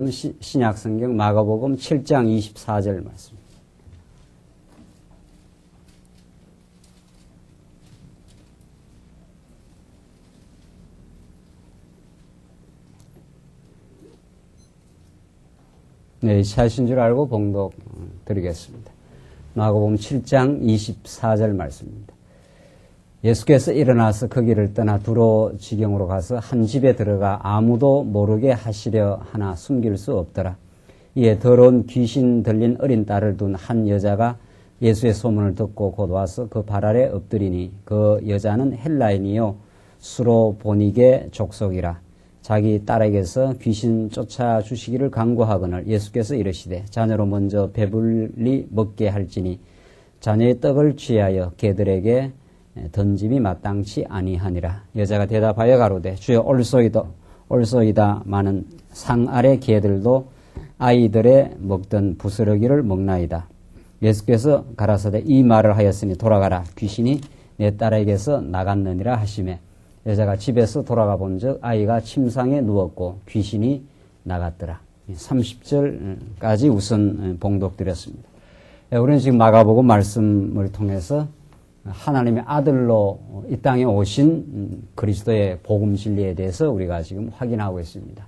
신약성경 마가복음 7장 24절 말씀. 네, 차신 줄 알고 봉독 드리겠습니다. 마가복음 7장 24절 말씀입니다. 예수께서 일어나서 그 길을 떠나 두로 지경으로 가서 한 집에 들어가 아무도 모르게 하시려 하나 숨길 수 없더라. 이에 더러운 귀신 들린 어린 딸을 둔 한 여자가 예수의 소문을 듣고 곧 와서 그 발 아래 엎드리니 그 여자는 헬라인이요 수로보니게 족속이라. 자기 딸에게서 귀신 쫓아주시기를 간구하거늘 예수께서 이르시되 자녀로 먼저 배불리 먹게 할지니 자녀의 떡을 취하여 개들에게 던짐이 마땅치 아니하니라. 여자가 대답하여 가로되 주여 올소이다 마는 상 아래 개들도 아이들의 먹던 부스러기를 먹나이다. 예수께서 가라사대 이 말을 하였으니 돌아가라. 귀신이 내 딸에게서 나갔느니라 하시매 여자가 집에서 돌아가 본즉 아이가 침상에 누웠고 귀신이 나갔더라. 30절까지 우선 봉독드렸습니다. 우리는 지금 마가복음 말씀을 통해서 하나님의 아들로 이 땅에 오신 그리스도의 복음 진리에 대해서 우리가 지금 확인하고 있습니다.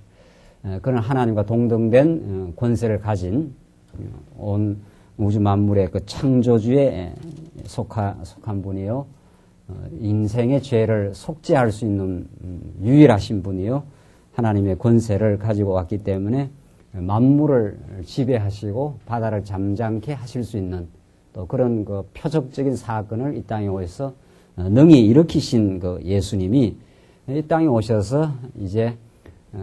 그는 하나님과 동등된 권세를 가진 온 우주 만물의 그 창조주에 속한 분이요. 인생의 죄를 속죄할 수 있는 유일하신 분이요. 하나님의 권세를 가지고 왔기 때문에 만물을 지배하시고 바다를 잠잠케 하실 수 있는 또 그런 그 표적적인 사건을 이 땅에 오셔서 능히 일으키신 그 예수님이 이 땅에 오셔서 이제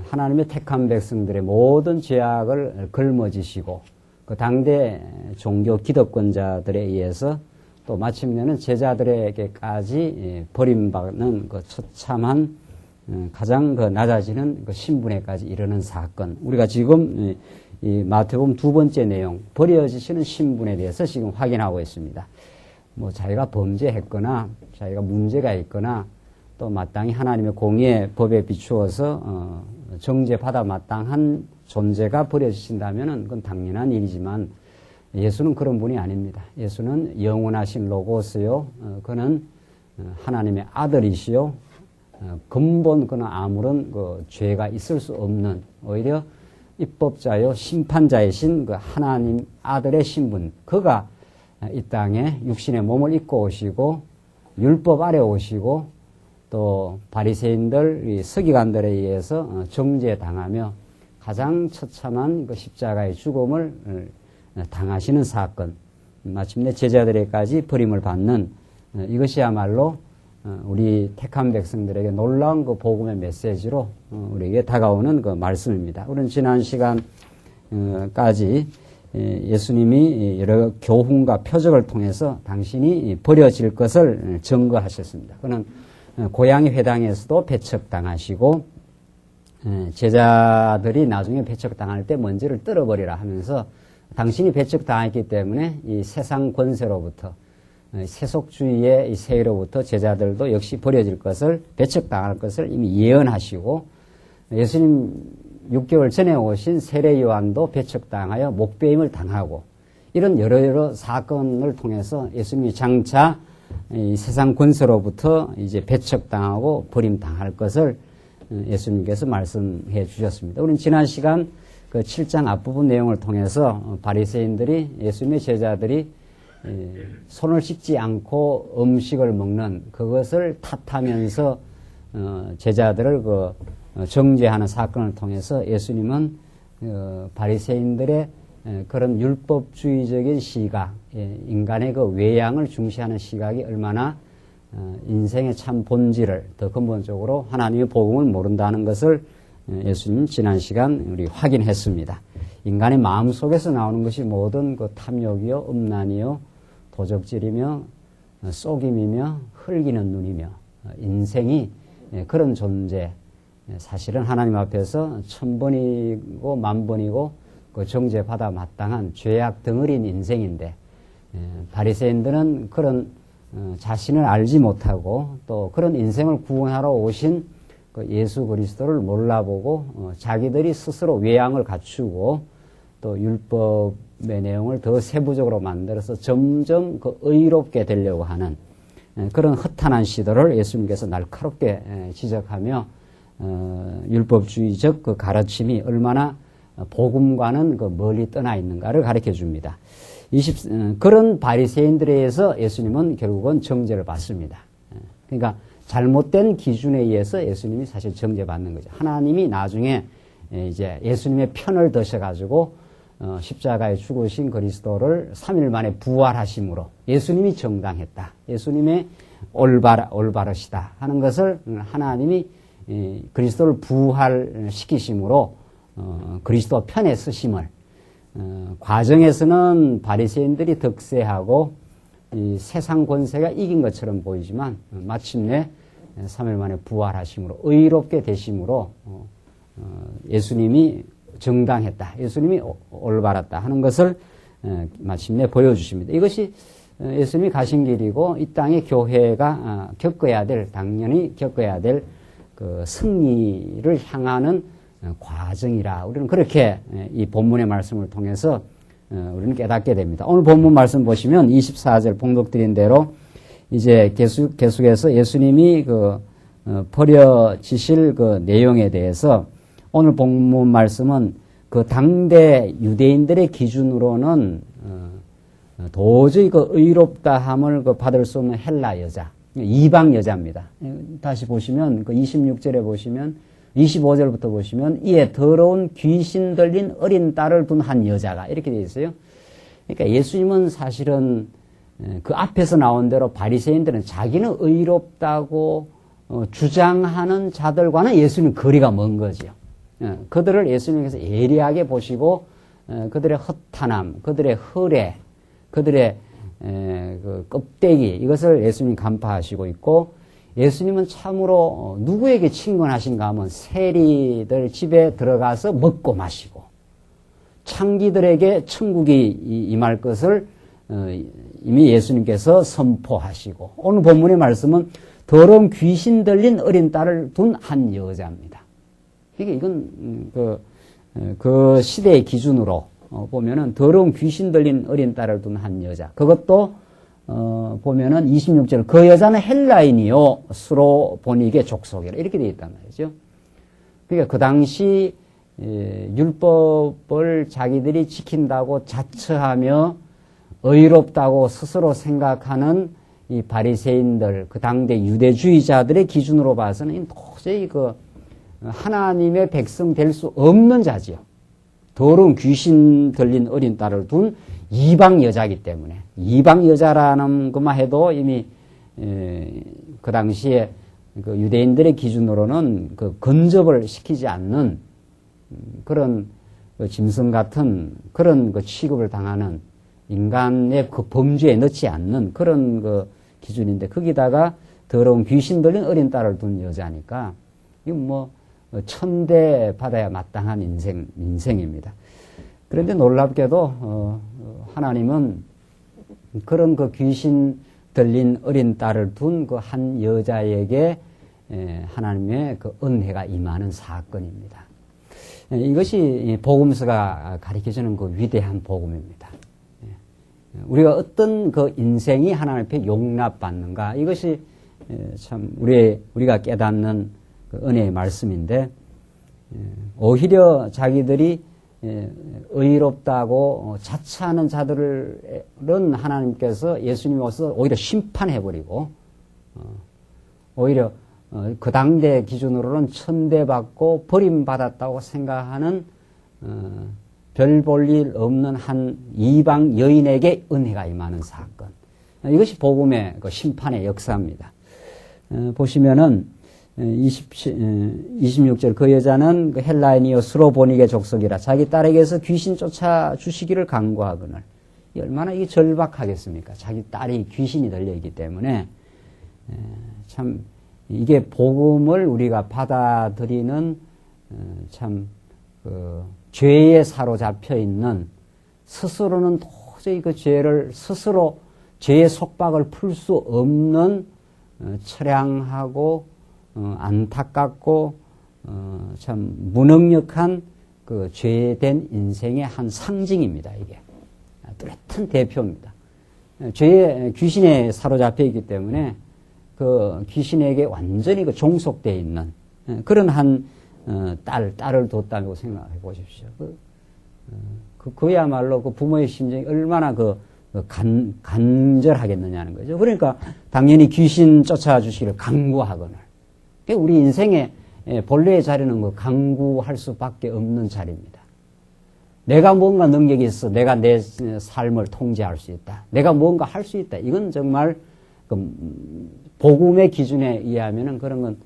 하나님의 택한 백성들의 모든 죄악을 걸머지시고 그 당대 종교 기득권자들에 의해서 또 마침내는 제자들에게까지 버림받는 그 처참한 가장 그 낮아지는 그 신분에까지 이르는 사건. 우리가 지금 이 마태복음 두 번째 내용, 버려지시는 신분에 대해서 지금 확인하고 있습니다. 뭐 자기가 범죄했거나 자기가 문제가 있거나 또 마땅히 하나님의 공의의 법에 비추어서 정죄받아 마땅한 존재가 버려지신다면 그건 당연한 일이지만 예수는 그런 분이 아닙니다. 예수는 영원하신 로고스요. 그는 하나님의 아들이시요. 근본 그는 아무런 그 죄가 있을 수 없는 오히려 입법자요 심판자이신 그 하나님 아들의 신분, 그가 이 땅에 육신의 몸을 입고 오시고 율법 아래 오시고 또 바리새인들, 서기관들에 의해서 정죄당하며 가장 처참한 그 십자가의 죽음을 당하시는 사건, 마침내 제자들에게까지 버림을 받는 이것이야말로 우리 택한 백성들에게 놀라운 그 복음의 메시지로 우리에게 다가오는 그 말씀입니다. 우리는 지난 시간까지 예수님이 여러 교훈과 표적을 통해서 당신이 버려질 것을 증거하셨습니다. 그는 고향의 회당에서도 배척당하시고 제자들이 나중에 배척당할 때 먼지를 떨어버리라 하면서 당신이 배척당했기 때문에 이 세상 권세로부터 세속주의의 이 세계로부터 제자들도 역시 버려질 것을 배척당할 것을 이미 예언하시고 예수님 6개월 전에 오신 세례 요한도 배척당하여 목배임을 당하고 이런 여러 사건을 통해서 예수님이 장차 이 세상 권세로부터 이제 배척당하고 버림당할 것을 예수님께서 말씀해 주셨습니다. 우리는 지난 시간 그 7장 앞부분 내용을 통해서 바리새인들이 예수님의 제자들이 손을 씻지 않고 음식을 먹는 그것을 탓하면서 제자들을 그 정죄하는 사건을 통해서 예수님은 바리새인들의 그런 율법주의적인 시각, 인간의 그 외양을 중시하는 시각이 얼마나 인생의 참 본질을 더 근본적으로 하나님의 복음을 모른다는 것을 예수님 지난 시간 우리 확인했습니다. 인간의 마음 속에서 나오는 것이 모든 그 탐욕이요, 음란이요, 도적질이며 속임이며 흘기는 눈이며 인생이 그런 존재, 사실은 하나님 앞에서 1000번이고 10,000번이고 그 정죄받아 마땅한 죄악 덩어리인 인생인데 바리새인들은 그런 자신을 알지 못하고 또 그런 인생을 구원하러 오신 그 예수 그리스도를 몰라보고 자기들이 스스로 외양을 갖추고 또 율법의 내용을 더 세부적으로 만들어서 점점 그 의롭게 되려고 하는 그런 허탄한 시도를 예수님께서 날카롭게 지적하며 율법주의적 그 가르침이 얼마나 복음과는 그 멀리 떠나 있는가를 가르쳐 줍니다. 그런 바리새인들에 의해서 예수님은 결국은 정죄를 받습니다. 그러니까 잘못된 기준에 의해서 예수님이 사실 정죄받는 거죠. 하나님이 나중에 이제 예수님의 편을 드셔가지고 십자가에 죽으신 그리스도를 3일 만에 부활하심으로 예수님이 정당했다. 예수님의 올바르시다 하는 것을 하나님이 그리스도를 부활시키심으로 그리스도 편에 서심을 과정에서는 바리새인들이 득세하고 이 세상 권세가 이긴 것처럼 보이지만 마침내 3일 만에 부활하심으로 의롭게 되심으로 예수님이 정당했다. 예수님이 올바랐다 하는 것을 마침내 보여주십니다. 이것이 예수님이 가신 길이고 이 땅의 교회가 당연히 겪어야 될 그 승리를 향하는 과정이라 우리는 그렇게 이 본문의 말씀을 통해서 우리는 깨닫게 됩니다. 오늘 본문 말씀 보시면 24절 봉독드린 대로 이제 계속해서 예수님이 버려지실 그 내용에 대해서 오늘 본문 말씀은 그 당대 유대인들의 기준으로는 도저히 그 의롭다함을 받을 수 없는 헬라 여자, 이방 여자입니다. 다시 보시면 그 26절에 보시면 25절부터 보시면 이에 더러운 귀신 들린 어린 딸을 둔 한 여자가 이렇게 되어 있어요. 그러니까 예수님은 사실은 그 앞에서 나온 대로 바리새인들은 자기는 의롭다고 주장하는 자들과는 예수님 거리가 먼 거죠. 그들을 예수님께서 예리하게 보시고 그들의 허탄함, 그들의 허례, 그들의 그 껍데기 이것을 예수님 간파하시고 있고 예수님은 참으로 누구에게 친근하신가 하면 세리들 집에 들어가서 먹고 마시고 창기들에게 천국이 임할 것을 이미 예수님께서 선포하시고 오늘 본문의 말씀은 더러운 귀신 들린 어린 딸을 둔 한 여자입니다. 이게 이건 그 시대의 기준으로 보면은 더러운 귀신 들린 어린 딸을 둔 한 여자. 그것도 보면은 26절 그 여자는 헬라인이요 수로보닉의 족속이라 이렇게 되어 있단 말이죠. 그러니까 그 당시 율법을 자기들이 지킨다고 자처하며 의롭다고 스스로 생각하는 이 바리새인들 그 당대 유대주의자들의 기준으로 봐서는 도저히 그 하나님의 백성 될 수 없는 자지요. 더러운 귀신 들린 어린 딸을 둔 이방 여자이기 때문에 이방 여자라는 것만 해도 이미 그 당시에 그 유대인들의 기준으로는 그 근접을 시키지 않는 그런 그 짐승 같은 그런 그 취급을 당하는 인간의 그 범주에 넣지 않는 그런 그 기준인데 거기다가 더러운 귀신 들린 어린 딸을 둔 여자니까 이건 뭐 천대 받아야 마땅한 인생입니다. 그런데 놀랍게도 하나님은 그런 그 귀신 들린 어린 딸을 둔 그 한 여자에게 하나님의 그 은혜가 임하는 사건입니다. 이것이 복음서가 가르쳐주는 그 위대한 복음입니다. 우리가 어떤 그 인생이 하나님 앞에 용납받는가 이것이 참 우리가 깨닫는 그 은혜의 말씀인데 오히려 자기들이 의롭다고 자처하는 자들은 하나님께서 예수님이 와서 오히려 심판해버리고 오히려 그 당대 기준으로는 천대받고 버림받았다고 생각하는 별 볼 일 없는 한 이방 여인에게 은혜가 임하는 사건. 이것이 복음의 그 심판의 역사입니다. 보시면은 26절 그 여자는 그 헬라인이요 수로보닉의 족속이라 자기 딸에게서 귀신 쫓아 주시기를 간구하거늘. 얼마나 이게 절박하겠습니까? 자기 딸이 귀신이 들려있기 때문에 참 이게 복음을 우리가 받아들이는 참 그 죄에 사로잡혀 있는 스스로는 도저히 그 죄를 스스로 죄의 속박을 풀 수 없는 처량하고 안타깝고 참 무능력한 그 죄된 인생의 한 상징입니다. 이게 뚜렷한 대표입니다. 죄의 귀신에 사로잡혀 있기 때문에 그 귀신에게 완전히 그 종속되어 있는 그런 한 딸을 뒀다고 생각해 보십시오. 그야말로 그 부모의 심정이 얼마나 간절하겠느냐는 거죠. 그러니까 당연히 귀신 쫓아주시기를 강구하거늘. 우리 인생의 본래의 자리는 그 강구할 수밖에 없는 자리입니다. 내가 뭔가 능력이 있어. 내가 내 삶을 통제할 수 있다. 내가 뭔가 할 수 있다. 이건 정말 복음의 기준에 의하면은 그런 건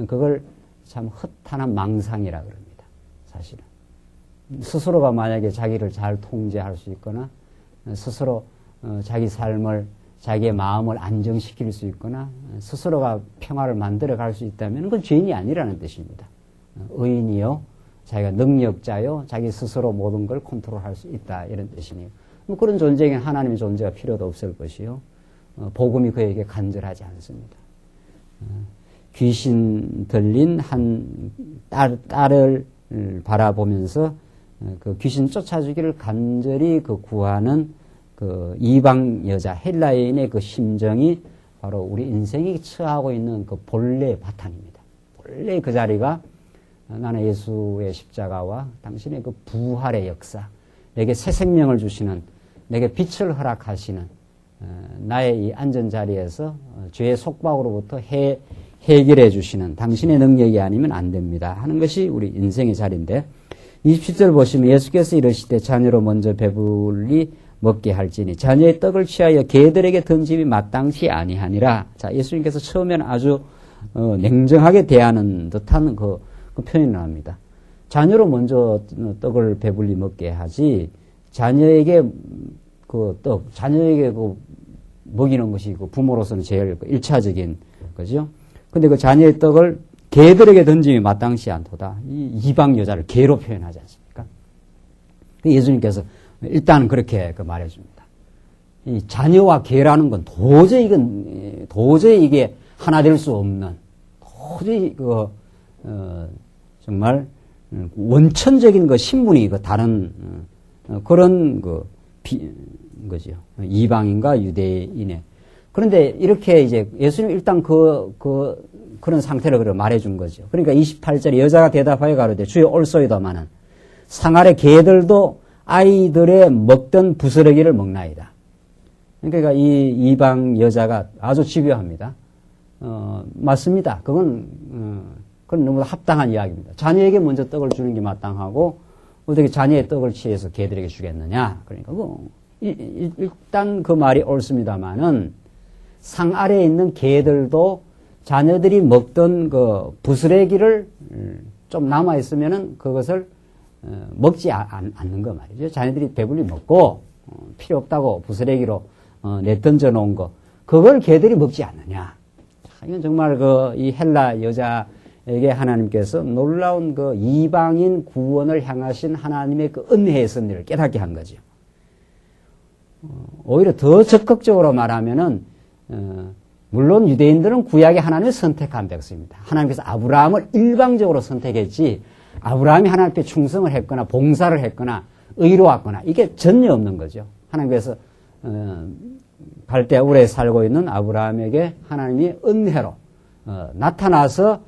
그걸 참 허탄한 망상이라 그럽니다. 사실은. 스스로가 만약에 자기를 잘 통제할 수 있거나 스스로 자기 삶을 자기의 마음을 안정시킬 수 있거나 스스로가 평화를 만들어 갈 수 있다면 그건 죄인이 아니라는 뜻입니다. 의인이요 자기가 능력자요 자기 스스로 모든 걸 컨트롤할 수 있다 이런 뜻이네요. 그런 존재에게 하나님의 존재가 필요도 없을 것이요 복음이 그에게 간절하지 않습니다. 귀신 들린 한 딸을 바라보면서 그 귀신 쫓아주기를 간절히 그 구하는 그 이방 여자 헬라인의 그 심정이 바로 우리 인생이 처하고 있는 그 본래의 바탕입니다. 본래 그 자리가 나는 예수의 십자가와 당신의 그 부활의 역사, 내게 새 생명을 주시는, 내게 빛을 허락하시는 나의 이 앉은 자리에서 죄의 속박으로부터 해결해 주시는 당신의 능력이 아니면 안 됩니다 하는 것이 우리 인생의 자리인데 27절 보시면 예수께서 이르시되 자녀로 먼저 배불리 먹게 할지니 자녀의 떡을 취하여 개들에게 던짐이 마땅치 아니하니라. 자, 예수님께서 처음에는 아주 냉정하게 대하는 듯한 그 표현이 나옵니다. 자녀로 먼저 떡을 배불리 먹게 하지 자녀에게 자녀에게 먹이는 것이 부모로서는 제일 1차적인 거죠. 근데 그 자녀의 떡을 개들에게 던짐이 마땅치 않도다. 이 이방 여자를 개로 표현하지 않습니까? 예수님께서 일단 그렇게 말해줍니다. 이 자녀와 개라는 건 도저히 이게 하나 될 수 없는, 도저히 정말 원천적인 신분이 다른 그런 거죠. 이방인과 유대인의. 그런데 이렇게 이제 예수님 일단 그런 상태를 말해준 거죠. 그러니까 28절에 여자가 대답하여 가로되 주여 옳소이다마는 상 아래 개들도 아이들의 먹던 부스러기를 먹나이다. 그러니까 이 이방 여자가 아주 집요합니다. 맞습니다. 그건 너무 합당한 이야기입니다. 자녀에게 먼저 떡을 주는 게 마땅하고 어떻게 자녀의 떡을 취해서 개들에게 주겠느냐. 그러니까 일단 그 말이 옳습니다만은 상 아래에 있는 개들도 자녀들이 먹던 그 부스러기를 좀 남아 있으면은 그것을 먹지 않는 거 말이죠. 자녀들이 배불리 먹고 필요 없다고 부스러기로 내던져 놓은 거 그걸 개들이 먹지 않느냐. 이건 정말 이 헬라 여자에게 하나님께서 놀라운 이방인 구원을 향하신 하나님의 은혜의 섭리를 깨닫게 한 거죠. 오히려 더 적극적으로 말하면은 물론 유대인들은 구약의 하나님을 선택한 백성입니다. 하나님께서 아브라함을 일방적으로 선택했지 아브라함이 하나님 앞에 충성을 했거나 봉사를 했거나 의로웠거나 이게 전혀 없는 거죠. 하나님께서 갈대아 우르에 살고 있는 아브라함에게 하나님이 은혜로 나타나서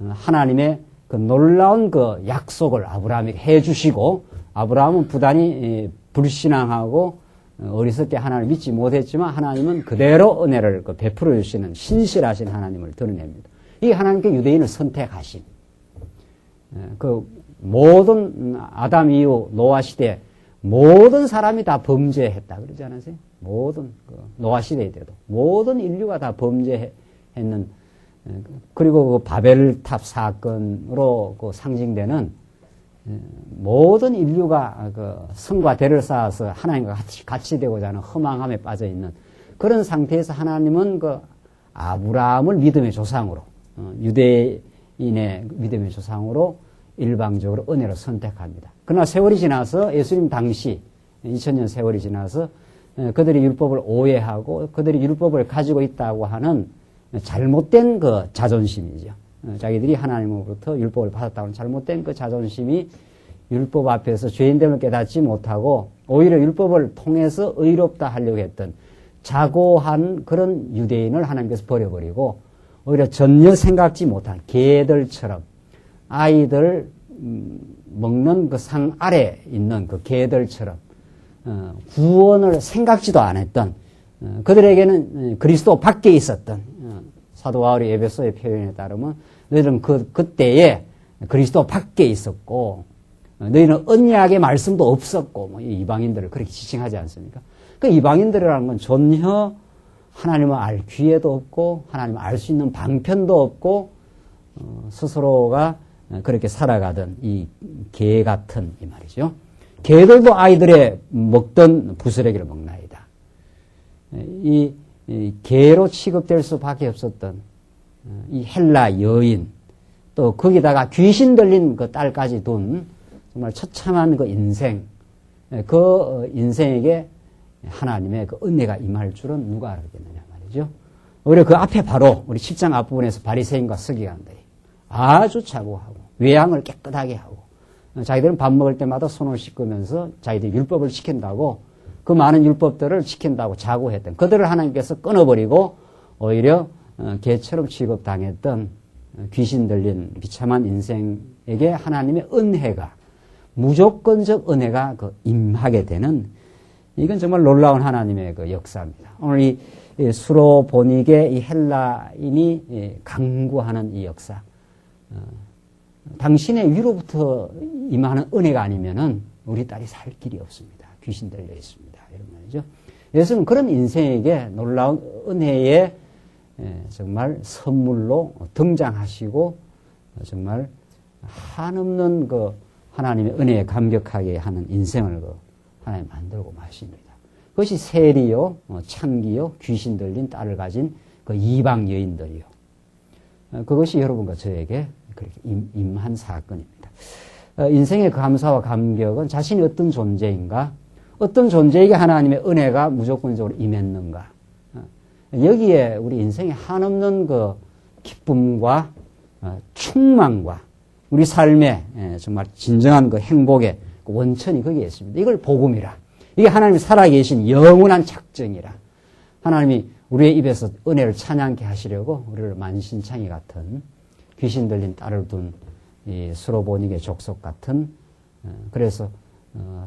하나님의 놀라운 약속을 아브라함에게 해주시고 아브라함은 부단히 불신앙하고 어리석게 하나님을 믿지 못했지만 하나님은 그대로 은혜를 베풀어 주시는 신실하신 하나님을 드러냅니다. 이게 하나님께 유대인을 선택하신 모든 아담 이후 노아 시대 모든 사람이 다 범죄했다 그러지 않으세요? 모든 노아 시대 때도 모든 인류가 다 범죄했는 그리고 바벨탑 사건으로 상징되는 모든 인류가 성과 대를 쌓아서 하나님과 같이 되고자 하는 허망함에 빠져 있는 그런 상태에서 하나님은 아브라함을 믿음의 조상으로 유대인의 믿음의 조상으로 일방적으로 은혜로 선택합니다. 그러나 세월이 지나서 예수님 당시 2000년 세월이 지나서 그들이 율법을 오해하고 그들이 율법을 가지고 있다고 하는 잘못된 자존심이죠. 자기들이 하나님으로부터 율법을 받았다는 잘못된 그 자존심이 율법 앞에서 죄인됨을 깨닫지 못하고 오히려 율법을 통해서 의롭다 하려고 했던 자고한 그런 유대인을 하나님께서 버려버리고 오히려 전혀 생각지 못한 개들처럼 아이들 먹는 그 상 아래 있는 그 개들처럼 구원을 생각지도 않았던 그들에게는 그리스도 밖에 있었던 사도 바울이 에베소의 표현에 따르면 너희들은 그때에 그리스도 밖에 있었고 너희는 언약의 말씀도 없었고 뭐 이방인들을 그렇게 지칭하지 않습니까? 그 이방인들이라는 건 전혀 하나님을 알 기회도 없고 하나님을 알 수 있는 방편도 없고 스스로가 그렇게 살아가던 이 개 같은 이 말이죠. 개들도 아이들의 먹던 부스러기를 먹나이다. 이 개로 취급될 수밖에 없었던 이 헬라 여인 또 거기다가 귀신 들린 그 딸까지 둔 정말 처참한 그 인생 그 인생에게 하나님의 그 은혜가 임할 줄은 누가 알았겠느냐 말이죠. 오히려 그 앞에 바로 우리 7장 앞부분에서 바리새인과 서기관들이 아주 자고하고 외양을 깨끗하게 하고 자기들은 밥 먹을 때마다 손을 씻으면서 자기들이 율법을 지킨다고 그 많은 율법들을 지킨다고 자고했던 그들을 하나님께서 끊어버리고 오히려 개처럼 취급당했던 귀신 들린 비참한 인생에게 하나님의 은혜가 무조건적 은혜가 그 임하게 되는 이건 정말 놀라운 하나님의 그 역사입니다. 오늘 이 수로보닉의 이 헬라인이 강구하는 이 역사 당신의 위로부터 임하는 은혜가 아니면은 우리 딸이 살 길이 없습니다. 귀신 들려 있습니다. 이런 말이죠. 예수는 그런 인생에게 놀라운 은혜의 정말 선물로 등장하시고 정말 한없는 그 하나님의 은혜에 감격하게 하는 인생을 하나님 만들고 마십니다. 그것이 세리요, 창기요, 귀신 들린 딸을 가진 그 이방 여인들이요. 그것이 여러분과 저에게 그렇게 임한 사건입니다. 인생의 감사와 감격은 자신이 어떤 존재인가, 어떤 존재에게 하나님의 은혜가 무조건적으로 임했는가. 여기에 우리 인생에 한없는 그 기쁨과 충만과 우리 삶의 정말 진정한 그 행복의 원천이 거기에 있습니다. 이걸 복음이라. 이게 하나님이 살아계신 영원한 작정이라. 하나님이 우리의 입에서 은혜를 찬양케 하시려고 우리를 만신창이 같은 귀신 들린 딸을 둔 이 수로보닉의 족속 같은 그래서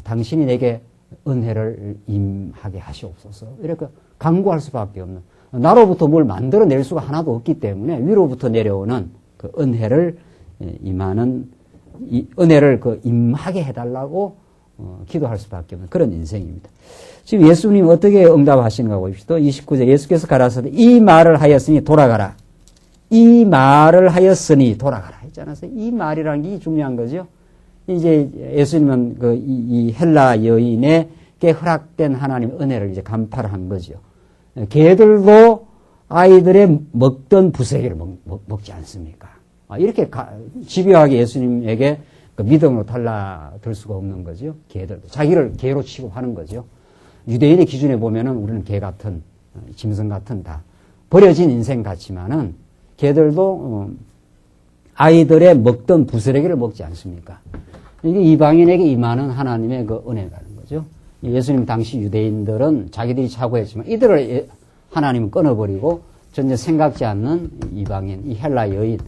당신이 내게 은혜를 임하게 하시옵소서. 이렇게 간구할 수밖에 없는 나로부터 뭘 만들어낼 수가 하나도 없기 때문에 위로부터 내려오는 그 은혜를 임하는 이 은혜를 그 임하게 해달라고 기도할 수밖에 없는 그런 인생입니다. 지금 예수님이 어떻게 응답하시는가 보십시오. 29절 예수께서 가라사대 이 말을 하였으니 돌아가라. 이 말을 하였으니 돌아가라 했잖아요. 이 말이라는 게 중요한 거죠. 이제 예수님은 이 헬라 여인에게 허락된 하나님의 은혜를 이제 간파를 한 거죠. 개들도 아이들의 먹던 부스러기를 먹지 않습니까? 이렇게 집요하게 예수님에게 그 믿음으로 달라들 수가 없는 거죠. 개들도 자기를 개로 취급하는 거죠. 유대인의 기준에 보면은 우리는 개 같은 짐승 같은 다 버려진 인생 같지만은 개들도 아이들의 먹던 부스러기를 먹지 않습니까? 이게 이방인에게 임하는 하나님의 그 은혜라는 거죠. 예수님 당시 유대인들은 자기들이 자고했지만 이들을 하나님은 끊어버리고 전혀 생각지 않는 이방인, 이 헬라 여인.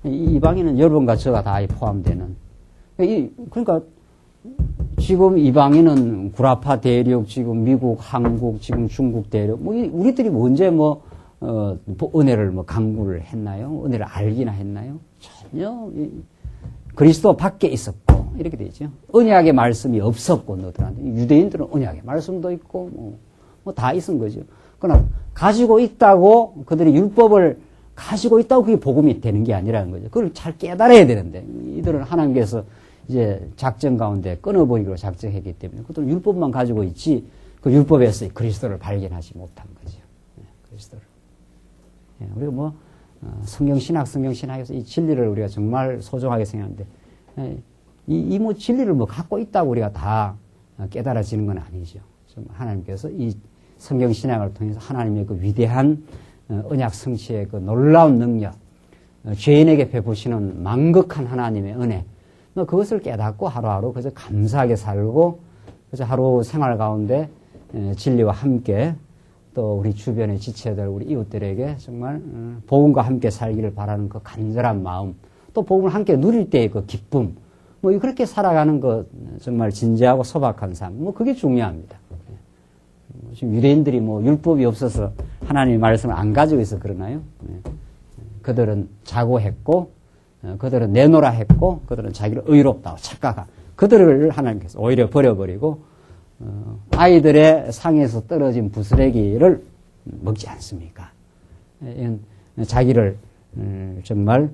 이 이방인은 여러분과 저가 다 포함되는. 그러니까 지금 이방인은 구라파 대륙, 지금 미국, 한국, 지금 중국 대륙, 우리들이 언제 은혜를 강구를 했나요? 은혜를 알기나 했나요? 전혀 그리스도 밖에 있었고 이렇게 되죠. 언약의 말씀이 없었고 너들한테 유대인들은 언약의 말씀도 있고 다 있은 거죠. 그러나 가지고 있다고 그들이 율법을 가지고 있다고 그게 복음이 되는 게 아니라는 거죠. 그걸 잘 깨달아야 되는데 이들은 하나님께서 이제 작정 가운데 끊어버리기로 작정했기 때문에 그들은 율법만 가지고 있지 그 율법에서 그리스도를 발견하지 못한 거죠. 그리스도를. 우리가 성경신학에서 이 진리를 우리가 정말 소중하게 생각하는데, 이 진리를 갖고 있다고 우리가 다 깨달아지는 건 아니죠. 하나님께서 이 성경신학을 통해서 하나님의 그 위대한 언약 성취의 그 놀라운 능력, 죄인에게 베푸시는 망극한 하나님의 은혜, 그것을 깨닫고 하루하루 그저 감사하게 살고 그저 하루 생활 가운데 진리와 함께 또 우리 주변의 지체들, 우리 이웃들에게 정말 복음과 함께 살기를 바라는 그 간절한 마음, 또 복음을 함께 누릴 때의 그 기쁨, 그렇게 살아가는 것 정말 진지하고 소박한 삶, 그게 중요합니다. 지금 유대인들이 율법이 없어서 하나님의 말씀을 안 가지고 있어 그러나요? 그들은 자고했고, 그들은 내노라 했고, 그들은 자기를 의롭다고 착각하고, 그들을 하나님께서 오히려 버려버리고, 아이들의 상에서 떨어진 부스레기를 먹지 않습니까? 자기를 정말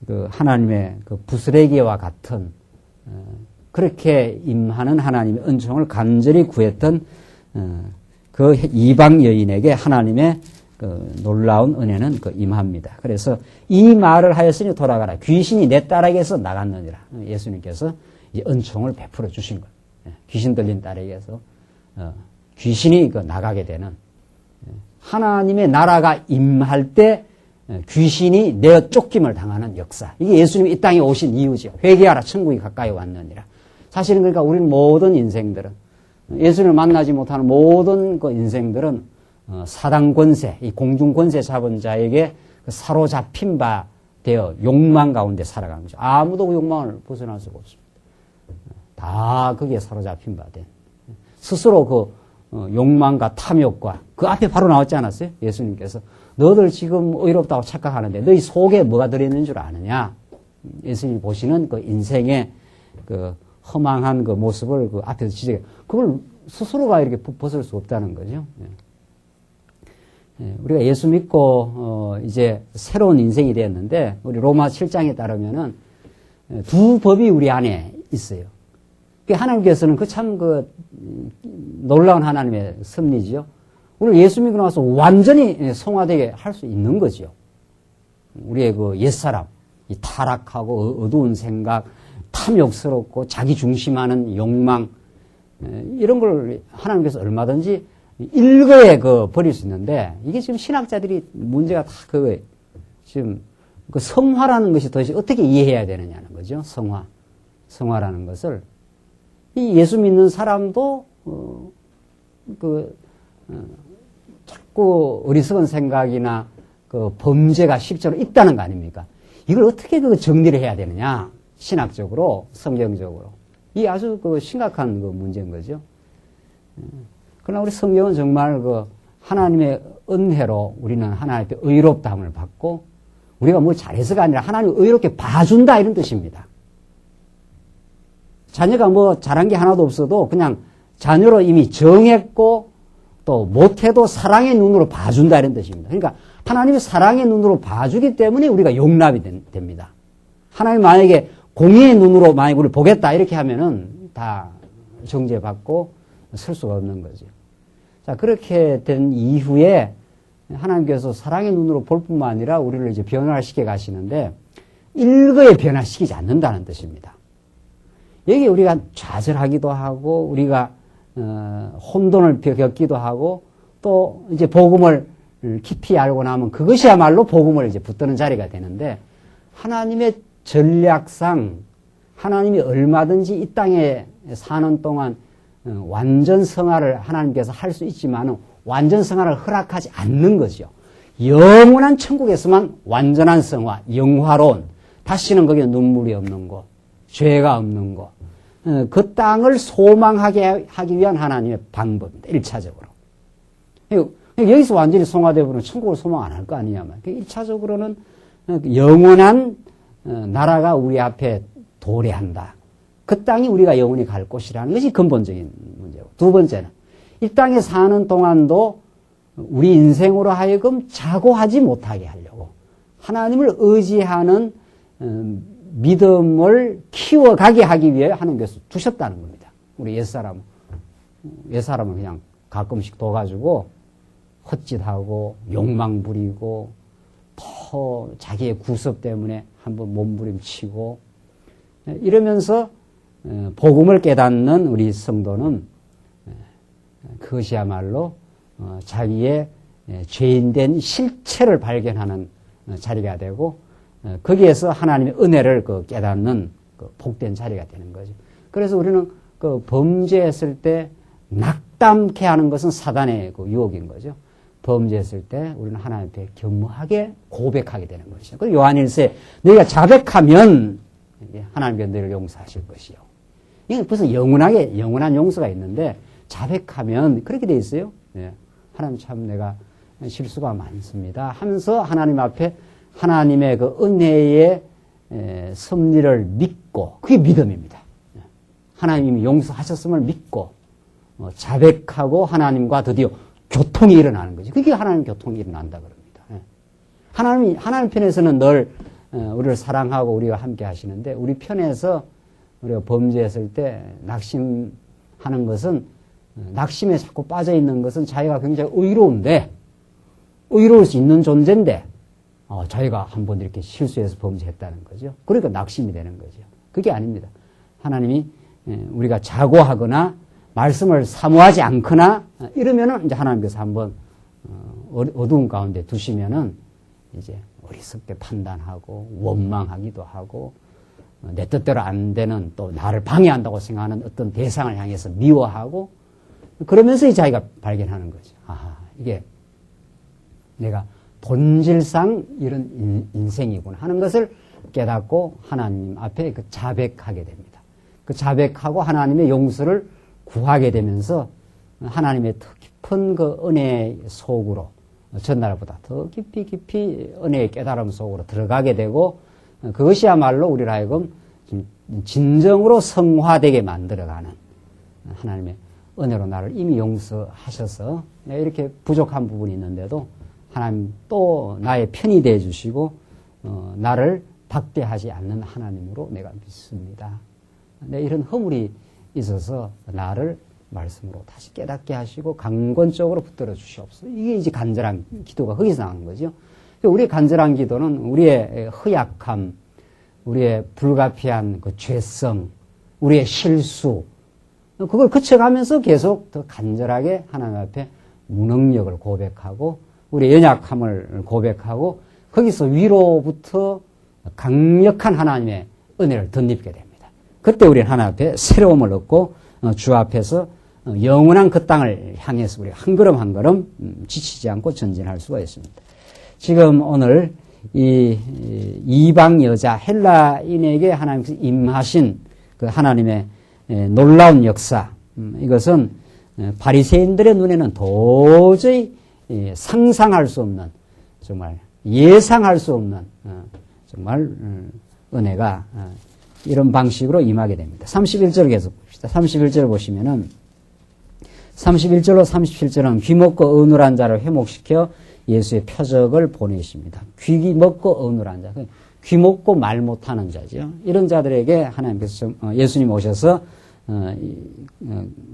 그 하나님의 그 부스레기와 같은 그렇게 임하는 하나님의 은총을 간절히 구했던 그 이방 여인에게 하나님의 그 놀라운 은혜는 그 임합니다. 그래서 이 말을 하였으니 돌아가라. 귀신이 내 딸에게서 나갔느니라. 예수님께서 이제 은총을 베풀어 주신 거예요. 귀신 들린 딸에게서 귀신이 나가게 되는, 하나님의 나라가 임할 때 귀신이 내어 쫓김을 당하는 역사. 이게 예수님이 이 땅에 오신 이유죠. 회개하라, 천국이 가까이 왔느니라. 사실은 그러니까 우리는 모든 인생들은, 예수님을 만나지 못하는 모든 그 인생들은 사단 권세, 이 공중 권세 잡은 자에게 사로잡힌 바 되어 욕망 가운데 살아가는 거죠. 아무도 그 욕망을 벗어날 수가 없습니다. 다 거기에 사로잡힌 바 된. 스스로 그 욕망과 탐욕과 그 앞에 바로 나왔지 않았어요? 예수님께서 너들 지금 의롭다고 착각하는데 너희 속에 뭐가 들어있는 줄 아느냐? 예수님이 보시는 그 인생의 그 허망한 그 모습을 그 앞에서 지적해. 그걸 스스로가 이렇게 벗을 수 없다는 거죠. 우리가 예수 믿고 이제 새로운 인생이 되었는데 우리 로마 7장에 따르면은 두 법이 우리 안에 있어요. 하나님께서는 그 참 놀라운 하나님의 섭리지요. 오늘 예수 믿고 나서 완전히 성화되게 할 수 있는 거죠. 우리의 그 옛사람, 이 타락하고 어두운 생각, 탐욕스럽고 자기 중심하는 욕망, 이런 걸 하나님께서 얼마든지 일거에 버릴 수 있는데, 이게 지금 신학자들이 문제가 다 그거예요. 지금 그 성화라는 것이 도대체 어떻게 이해해야 되느냐는 거죠. 성화라는 것을. 이 예수 믿는 사람도 자꾸 어리석은 생각이나 그 범죄가 실제로 있다는 거 아닙니까? 이걸 어떻게 정리를 해야 되느냐? 신학적으로, 성경적으로. 이 아주 심각한 문제인 거죠. 그러나 우리 성경은 정말 하나님의 은혜로 우리는 하나님 앞에 의롭다함을 받고, 우리가 뭘 잘해서가 아니라 하나님을 의롭게 봐준다, 이런 뜻입니다. 자녀가 잘한 게 하나도 없어도 그냥 자녀로 이미 정했고 또 못해도 사랑의 눈으로 봐준다, 이런 뜻입니다. 그러니까 하나님이 사랑의 눈으로 봐주기 때문에 우리가 용납이 됩니다. 하나님 만약에 공의의 눈으로 만약에 우리를 보겠다 이렇게 하면은 다 정죄받고 설 수가 없는 거죠. 자, 그렇게 된 이후에 하나님께서 사랑의 눈으로 볼 뿐만 아니라 우리를 이제 변화시켜 가시는데 일거에 변화시키지 않는다는 뜻입니다. 여기 우리가 좌절하기도 하고 우리가 혼돈을 겪기도 하고 또 이제 복음을 깊이 알고 나면 그것이야말로 복음을 이제 붙드는 자리가 되는데, 하나님의 전략상 하나님이 얼마든지 이 땅에 사는 동안 완전 성화를 하나님께서 할 수 있지만 완전 성화를 허락하지 않는 거죠. 영원한 천국에서만 완전한 성화, 영화로운, 다시는 거기에 눈물이 없는 곳, 죄가 없는 곳, 그 땅을 소망하게 하기 위한 하나님의 방법입니다. 1차적으로. 여기서 완전히 성화되어 버리면 천국을 소망 안 할 거 아니냐면. 1차적으로는 영원한 나라가 우리 앞에 도래한다. 그 땅이 우리가 영원히 갈 곳이라는 것이 근본적인 문제고. 두 번째는 이 땅에 사는 동안도 우리 인생으로 하여금 자고하지 못하게 하려고 하나님을 의지하는 믿음을 키워가게 하기 위해 하나님께서 두셨다는 겁니다. 우리 옛사람은 그냥 가끔씩 둬가지고 헛짓하고 욕망 부리고 또 자기의 구습 때문에 한번 몸부림치고 이러면서 복음을 깨닫는 우리 성도는 그것이야말로 자기의 죄인된 실체를 발견하는 자리가 되고, 거기에서 하나님의 은혜를 깨닫는 복된 자리가 되는 거죠. 그래서 우리는 범죄했을 때 낙담케 하는 것은 사단의 유혹인 거죠. 범죄했을 때 우리는 하나님 앞에 겸허하게 고백하게 되는 것이죠. 그리고 요한일서에 너희가 자백하면 하나님께서 너희를 용서하실 것이요. 이건 벌써 영원한 용서가 있는데 자백하면 그렇게 돼 있어요. 네. 하나님 참 내가 실수가 많습니다 하면서 하나님 앞에 하나님의 그 은혜의 섭리를 믿고 그게 믿음입니다. 하나님이 용서하셨음을 믿고 자백하고 하나님과 드디어 교통이 일어나는 거죠. 그게 하나님 교통이 일어난다 그럽니다. 하나님 편에서는 늘 우리를 사랑하고 우리와 함께 하시는데 우리 편에서 우리가 범죄했을 때 낙심하는 것은 낙심에 자꾸 빠져 있는 것은 자기가 굉장히 의로울 수 있는 존재인데 자기가 한번 이렇게 실수해서 범죄했다는 거죠. 그러니까 낙심이 되는 거죠. 그게 아닙니다. 하나님이 우리가 자고하거나 말씀을 사모하지 않거나 이러면은 이제 하나님께서 한번 어두운 가운데 두시면은 이제 어리석게 판단하고 원망하기도 하고 내 뜻대로 안 되는 또 나를 방해한다고 생각하는 어떤 대상을 향해서 미워하고 그러면서 자기가 발견하는 거죠. 이게 내가 본질상 이런 인생이구나 하는 것을 깨닫고 하나님 앞에 자백하게 됩니다. 그 자백하고 하나님의 용서를 구하게 되면서 하나님의 더 깊은 그 은혜 속으로 전날보다 더 깊이 은혜의 깨달음 속으로 들어가게 되고 그것이야말로 우리를 하여금 진정으로 성화되게 만들어가는 하나님의 은혜로 나를 이미 용서하셔서 이렇게 부족한 부분이 있는데도 하나님 또 나의 편이 되어 주시고 나를 박대하지 않는 하나님으로 내가 믿습니다. 이런 허물이 있어서 나를 말씀으로 다시 깨닫게 하시고 강권적으로 붙들어 주시옵소서. 이게 이제 간절한 기도가 거기서 나오는 거죠. 우리의 간절한 기도는 우리의 허약함, 우리의 불가피한 그 죄성, 우리의 실수, 그걸 거쳐가면서 계속 더 간절하게 하나님 앞에 무능력을 고백하고 우리의 연약함을 고백하고 거기서 위로부터 강력한 하나님의 은혜를 덧입게 됩니다. 그때 우리는 하나님 앞에 새로움을 얻고 주 앞에서 영원한 그 땅을 향해서 우리가 한 걸음 한 걸음 지치지 않고 전진할 수가 있습니다. 지금 오늘 이 이방 여자 헬라인에게 하나님께서 임하신 그 하나님의 놀라운 역사, 이것은 바리새인들의 눈에는 도저히 상상할 수 없는, 정말 예상할 수 없는 정말 은혜가 이런 방식으로 임하게 됩니다. 31절 계속 봅시다. 31절 보시면은 31절로 37절은 귀먹고 어눌한 자를 회복시켜 예수의 표적을 보내십니다. 귀 먹고 어눌한 자, 귀 먹고 말 못하는 자죠. 이런 자들에게 하나님께서 예수님 오셔서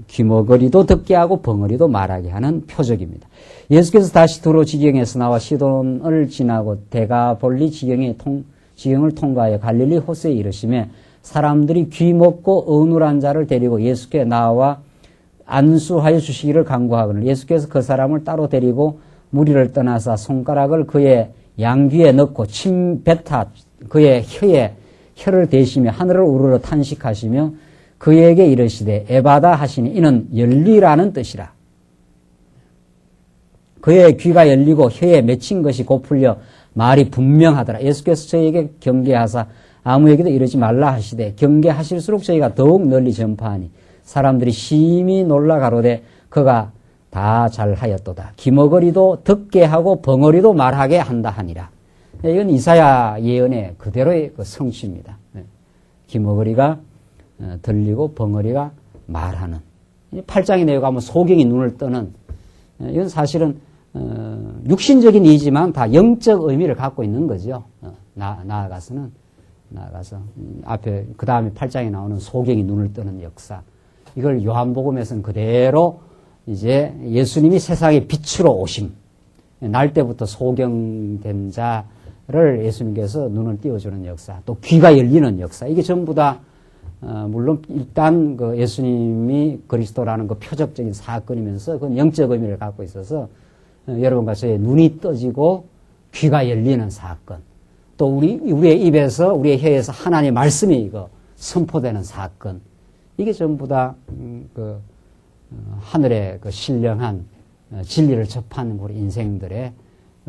귀머거리도 듣게 하고 벙어리도 말하게 하는 표적입니다. 예수께서 다시 두로 지경에서 나와 시돈을 지나고 데가볼리 지경을 통과하여 갈릴리 호수에 이르시매 사람들이 귀 먹고 어눌한 자를 데리고 예수께 나와 안수하여 주시기를 간구하거늘 예수께서 그 사람을 따로 데리고 무리를 떠나사 손가락을 그의 양귀에 넣고 침 뱉어 그의 혀를 대시며 하늘을 우러러 탄식하시며 그에게 이르시되 에바다 하시니 이는 열리라는 뜻이라. 그의 귀가 열리고 혀에 맺힌 것이 곧 풀려 말이 분명하더라. 예수께서 저에게 경계하사 아무에게도 이르지 말라 하시되 경계하실수록 저희가 더욱 널리 전파하니 사람들이 심히 놀라 가로되 그가 다 잘하였도다. 기머거리도 듣게 하고 벙어리도 말하게 한다 하니라. 이건 이사야 예언의 그대로의 그 성취입니다. 기머거리가 들리고 벙어리가 말하는. 8장에 내려가면 소경이 눈을 뜨는, 이건 사실은 육신적인 이지만 다 영적 의미를 갖고 있는 거죠. 나아가서 앞에 그 다음에 8장에 나오는 소경이 눈을 뜨는 역사, 이걸 요한복음에서는 그대로 이제 예수님이 세상의 빛으로 오심, 날 때부터 소경된 자를 예수님께서 눈을 띄워주는 역사, 또 귀가 열리는 역사, 이게 전부 다 물론 일단 그 예수님이 그리스도라는 그 표적적인 사건이면서 그건 영적 의미를 갖고 있어서 여러분과 저의 눈이 떠지고 귀가 열리는 사건, 또 우리의 입에서, 우리의 혀에서 하나님의 말씀이 선포되는 사건. 이게 전부 다, 하늘의 신령한 진리를 접하는 우리 인생들의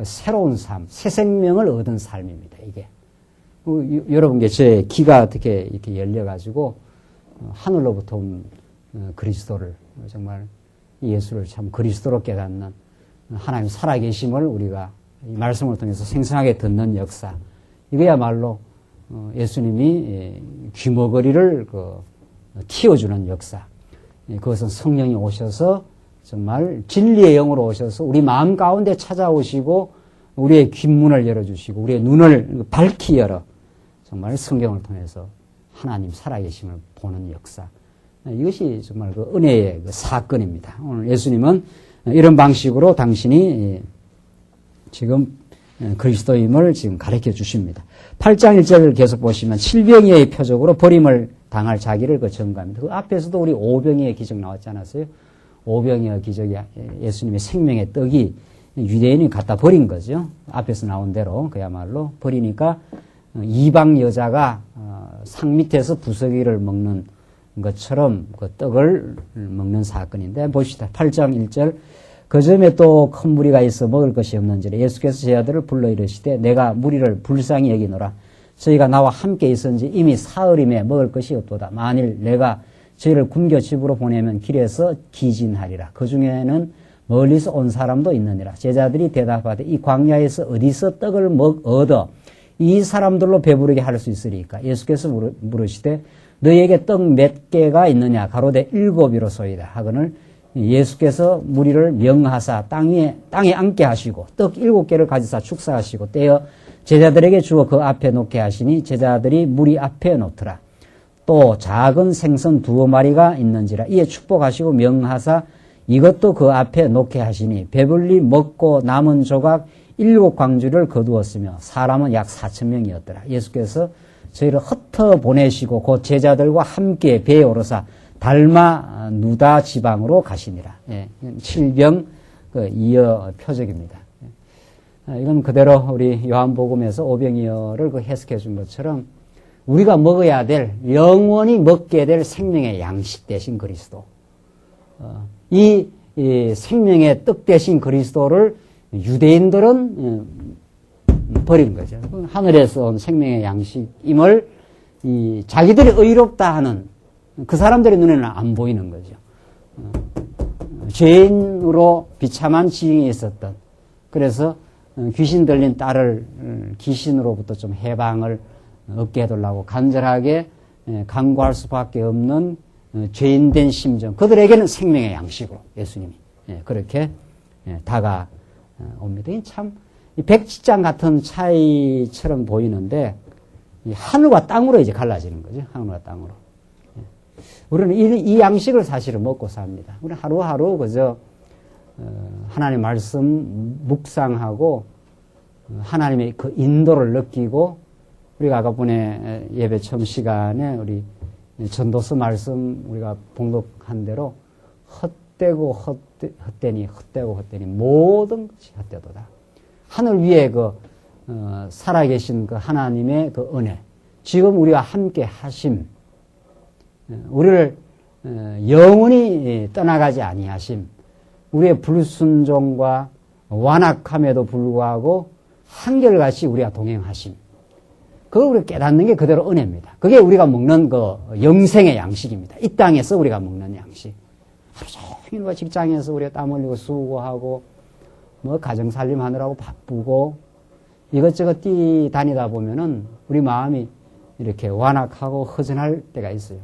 새로운 삶, 새 생명을 얻은 삶입니다, 이게. 여러분께 제 귀가 어떻게 이렇게 열려가지고, 하늘로부터 온 그리스도를, 정말 예수를 참 그리스도로 깨닫는 하나님 살아계심을 우리가 이 말씀을 통해서 생생하게 듣는 역사. 이거야말로 예수님이 귀머거리를 틔워주는 역사. 그것은 성령이 오셔서 정말 진리의 영으로 오셔서 우리 마음 가운데 찾아오시고 우리의 귓문을 열어주시고 우리의 눈을 밝히 열어 정말 성경을 통해서 하나님 살아계심을 보는 역사. 이것이 정말 그 은혜의 그 사건입니다. 오늘 예수님은 이런 방식으로 당신이 지금 그리스도임을 지금 가르쳐 주십니다. 8장 1절을 계속 보시면 칠병이의 표적으로 버림을 당할 자기를 전가합니다. 그 앞에서도 우리 오병이의 기적 나왔지 않았어요? 오병이의 기적이 예수님의 생명의 떡이 유대인이 갖다 버린 거죠. 앞에서 나온 대로 그야말로 버리니까 이방 여자가 상 밑에서 부서기를 먹는 것처럼 그 떡을 먹는 사건인데 보시다. 8장 1절 그 점에 또 큰 무리가 있어 먹을 것이 없는지라 예수께서 제 아들을 불러 이르시되 내가 무리를 불쌍히 여기노라. 저희가 나와 함께 있은지 이미 사흘임에 먹을 것이 없도다. 만일 내가 저희를 굶겨 집으로 보내면 길에서 기진하리라. 그 중에는 멀리서 온 사람도 있느니라. 제자들이 대답하되 이 광야에서 어디서 떡을 얻어 이 사람들로 배부르게 할 수 있으리까? 예수께서 물으시되 너희에게 떡 몇 개가 있느냐? 가로되 7이로소이다. 하거늘 예수께서 무리를 명하사 땅에 앉게 하시고 떡 7개를 가지사 축사하시고 떼어 제자들에게 주어 그 앞에 놓게 하시니 제자들이 무리 앞에 놓더라. 또 작은 생선 2마리가 있는지라 이에 축복하시고 명하사 이것도 그 앞에 놓게 하시니 배불리 먹고 남은 조각 7광주를 거두었으며 사람은 약 4,000명이었더라. 예수께서 저희를 흩어 보내시고 곧 제자들과 함께 배에 오르사 달마 누다 지방으로 가시니라. 예, 칠병 이어 표적입니다. 이건 그대로 우리 요한복음에서 오병이어를 해석해 준 것처럼 우리가 먹어야 될 영원히 먹게 될 생명의 양식 대신 그리스도. 이 생명의 떡 대신 그리스도를 유대인들은 버린 거죠. 하늘에서 온 생명의 양식임을 자기들이 의롭다 하는 그 사람들의 눈에는 안 보이는 거죠. 죄인으로 비참한 지경에 있었던 그래서 귀신 들린 딸을 귀신으로부터 좀 해방을 얻게 해달라고 간절하게 간구할 수밖에 없는 죄인된 심정 그들에게는 생명의 양식으로 예수님이 그렇게 다가옵니다. 참 백지장 같은 차이처럼 보이는데 하늘과 땅으로 이제 갈라지는 거죠. 하늘과 땅으로. 우리는 이 양식을 사실은 먹고 삽니다. 우리는 하루하루 그저 하나님의 말씀 묵상하고 하나님의 그 인도를 느끼고 우리가 아까번에 예배 처음 시간에 우리 전도서 말씀 우리가 봉독한 대로 헛되고 헛되니 모든 것이 헛되도다. 하늘 위에 살아계신 그 하나님의 그 은혜 지금 우리와 함께 하심 우리를 영원히 떠나가지 아니하심 우리의 불순종과 완악함에도 불구하고 한결같이 우리가 동행하심 그걸 우리가 깨닫는 게 그대로 은혜입니다. 그게 우리가 먹는 그 영생의 양식입니다. 이 땅에서 우리가 먹는 양식 하루 종일 직장에서 우리가 땀 흘리고 수고하고 가정살림 하느라고 바쁘고 이것저것 뛰다니다 보면은 우리 마음이 이렇게 완악하고 허전할 때가 있어요.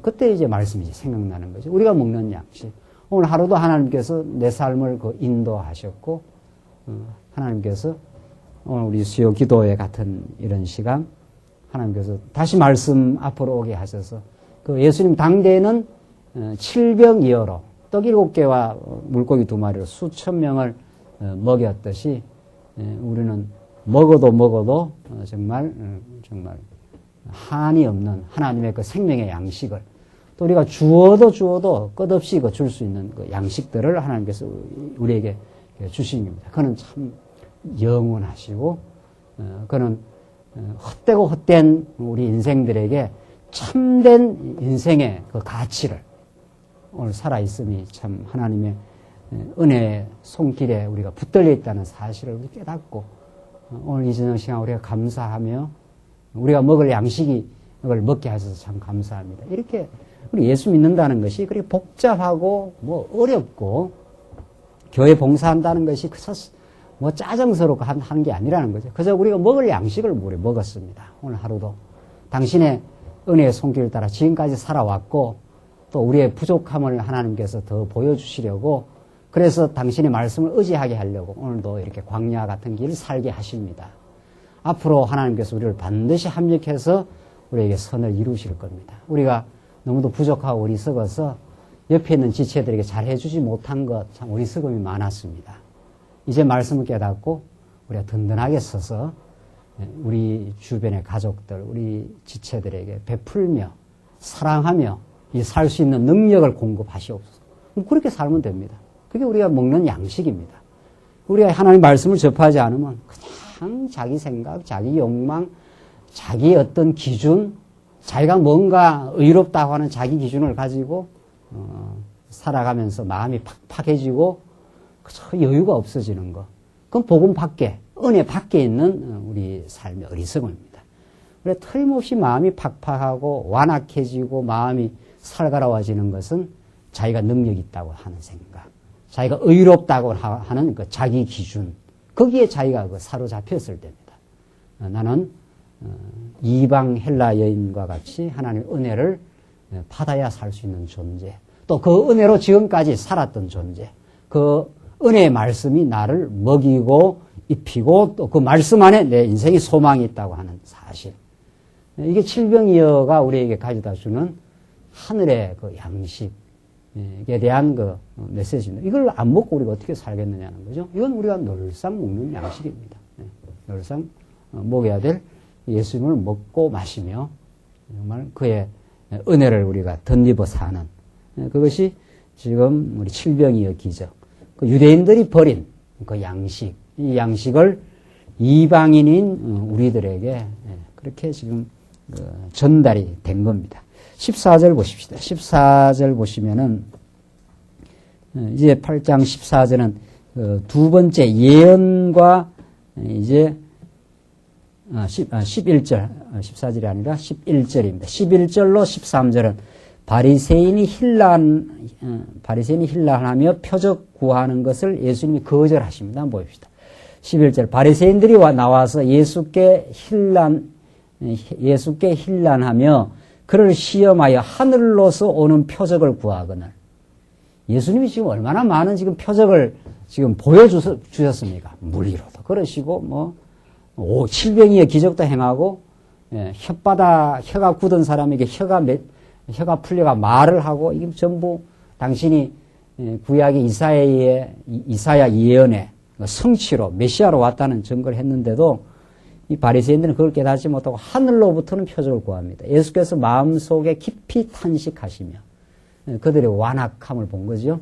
그때 이제 말씀이 생각나는 거죠. 우리가 먹는 양식. 오늘 하루도 하나님께서 내 삶을 인도하셨고, 하나님께서 오늘 우리 수요 기도회 같은 이런 시간, 하나님께서 다시 말씀 앞으로 오게 하셔서, 그 예수님 당대에는 칠병이어로 떡 7개와 물고기 2마리로 수천 명을 먹였듯이, 우리는 먹어도 정말 한이 없는 하나님의 그 생명의 양식을 또 우리가 주어도 끝없이 줄 수 있는 그 양식들을 하나님께서 우리에게 주신 겁니다. 그는 참 영원하시고 그는 헛되고 헛된 우리 인생들에게 참된 인생의 그 가치를 오늘 살아있음이 참 하나님의 은혜의 손길에 우리가 붙들려 있다는 사실을 우리 깨닫고 오늘 이 저녁 시간 우리가 감사하며 우리가 먹을 양식을 먹게 하셔서 참 감사합니다. 이렇게 우리 예수 믿는다는 것이 그렇게 복잡하고 뭐 어렵고 교회 봉사한다는 것이 그저 뭐 짜증스럽고 하는 게 아니라는 거죠. 그저 우리가 먹을 양식을 우리 먹었습니다. 오늘 하루도 당신의 은혜의 손길을 따라 지금까지 살아왔고 또 우리의 부족함을 하나님께서 더 보여주시려고 그래서 당신의 말씀을 의지하게 하려고 오늘도 이렇게 광야 같은 길을 살게 하십니다. 앞으로 하나님께서 우리를 반드시 합력해서 우리에게 선을 이루실 겁니다. 우리가 너무도 부족하고 어리석어서 옆에 있는 지체들에게 잘 해주지 못한 것 참 어리석음이 많았습니다. 이제 말씀을 깨닫고 우리가 든든하게 서서 우리 주변의 가족들, 우리 지체들에게 베풀며 사랑하며 살 수 있는 능력을 공급하시옵소서. 그렇게 살면 됩니다. 그게 우리가 먹는 양식입니다. 우리가 하나님 말씀을 접하지 않으면 그냥 자기 생각, 자기 욕망, 자기 어떤 기준, 자기가 뭔가 의롭다고 하는 자기 기준을 가지고 살아가면서 마음이 팍팍해지고 그저 여유가 없어지는 거. 그건 복음 밖에, 은혜 밖에 있는 우리 삶의 어리석음입니다. 우리가 틀림없이 마음이 팍팍하고 완악해지고 마음이 살가라워지는 것은 자기가 능력이 있다고 하는 생각, 자기가 의롭다고 하는 그 자기 기준, 거기에 자기가 사로잡혔을 때입니다. 나는 이방 헬라 여인과 같이 하나님의 은혜를 받아야 살 수 있는 존재, 또 그 은혜로 지금까지 살았던 존재, 그 은혜의 말씀이 나를 먹이고 입히고 또 그 말씀 안에 내 인생의 소망이 있다고 하는 사실. 이게 칠병이어가 우리에게 가져다 주는 하늘의 그 양식에 대한 그 메시지입니다. 이걸 안 먹고 우리가 어떻게 살겠느냐는 거죠. 이건 우리가 늘상 먹는 양식입니다. 늘상 먹어야 될 예수님을 먹고 마시며 정말 그의 은혜를 우리가 덧입어 사는 그것이 지금 우리 칠병이어 기적. 그 유대인들이 버린 그 양식, 이 양식을 이방인인 우리들에게 그렇게 지금 전달이 된 겁니다. 14절 보십시다. 14절 보시면은 이제 8장 14절은 두 번째 예언과 이제 11절, 14절이 아니라 11절입니다. 11절로 13절은 바리새인이 힐난하며 표적 구하는 것을 예수님이 거절하십니다. 한번 봅시다. 11절 바리새인들이 나와서 예수께 힐난하며 그를 시험하여 하늘로서 오는 표적을 구하거늘. 예수님이 지금 얼마나 많은 지금 표적을 지금 보여주셨습니까? 물리로도 그러시고 칠병이의 기적도 행하고 혀가 굳은 사람에게 혀가 풀려가 말을 하고 이게 전부 당신이 구약의 이사야 예언의 성취로 메시아로 왔다는 증거를 했는데도 이 바리새인들은 그걸 깨닫지 못하고 하늘로부터는 표적을 구합니다. 예수께서 마음속에 깊이 탄식하시며 그들의 완악함을 본 거죠.